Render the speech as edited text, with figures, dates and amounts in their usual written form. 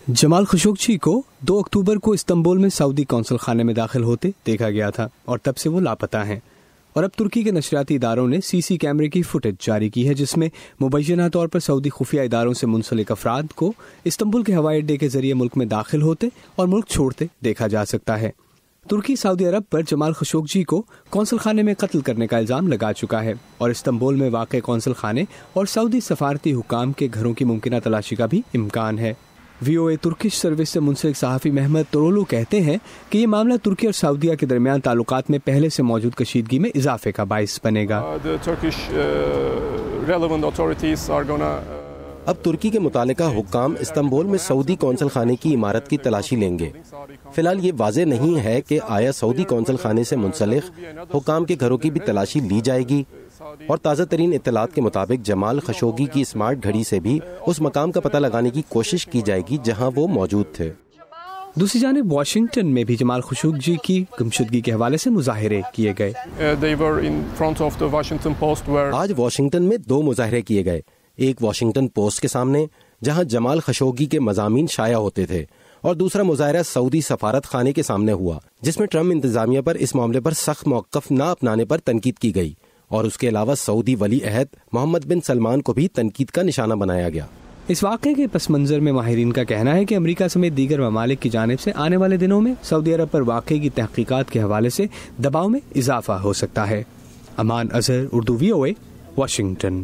جمال Khashoggi کو 2 اکتوبر کو Istanbul میں سعودی قونصل خانے میں داخل ہوتے دیکھا گیا تھا اور تب سے وہ لاپتہ ہیں، اور اب ترکی کے نشریاتی اداروں نے سی کیمرے کی فوٹیج جاری کی ہے جس میں مبینہ طور پر سعودی خفیہ اداروں سے منسلک افراد کو استنبول کے ہوائی اڈے کے ذریعے ملک میں داخل ہوتے اور ملک چھوڑتے دیکھا جا سکتا ہے۔ ترکی سعودی عرب پر جمال خشوگی کو قونصل خانے میں قتل کرنے کا الزام لگا چکا ہے اور استنبول میں واقع قونصل خانے اور سعودی سفارتی حکام کے گھروں کی ممکنہ تلاشی کا بھی امکان ہے۔ VOA ترکش سروس سے منسلک صحافی محمد تورولو کہتے ہیں کہ یہ معاملہ ترکی اور سعودیہ کے درمیان تعلقات میں پہلے سے موجود کشیدگی میں اضافے کا باعث بنے گا۔ اب ترکی کے متعلقہ حکام استنبول میں سعودی قونصل خانے کی عمارت کی تلاشی لیں گے۔ فی الحال یہ واضح نہیں ہے کہ آیا سعودی قونصل خانے سے منسلک حکام کے گھروں کی بھی تلاشی لی جائے گی، اور تازہ ترین اطلاعات کے مطابق جمال خشوگی کی اسمارٹ گھڑی سے بھی اس مقام کا پتہ لگانے کی کوشش کی جائے گی جہاں وہ موجود تھے۔ دوسری جانب واشنگٹن میں بھی جمال خشوگی کی گمشدگی کے حوالے سے مظاہرے کیے گئے۔ آج واشنگٹن میں 2 مظاہرے کیے گئے، ایک واشنگٹن پوسٹ کے سامنے جہاں جمال خشوگی کے مضامین شائع ہوتے تھے، اور دوسرا مظاہرہ سعودی سفارت خانے کے سامنے ہوا جس میں ٹرمپ انتظامیہ پر اس معاملے پر سخت موقف نہ اپنانے پر تنقید کی گئی، اور اس کے علاوہ سعودی ولی عہد محمد بن سلمان کو بھی تنقید کا نشانہ بنایا گیا۔ اس واقعے کے پس منظر میں ماہرین کا کہنا ہے کہ امریکہ سمیت دیگر ممالک کی جانب سے آنے والے دنوں میں سعودی عرب پر واقعے کی تحقیقات کے حوالے سے دباؤ میں اضافہ ہو سکتا ہے۔ امان اظہر، اردو VOA، واشنگٹن۔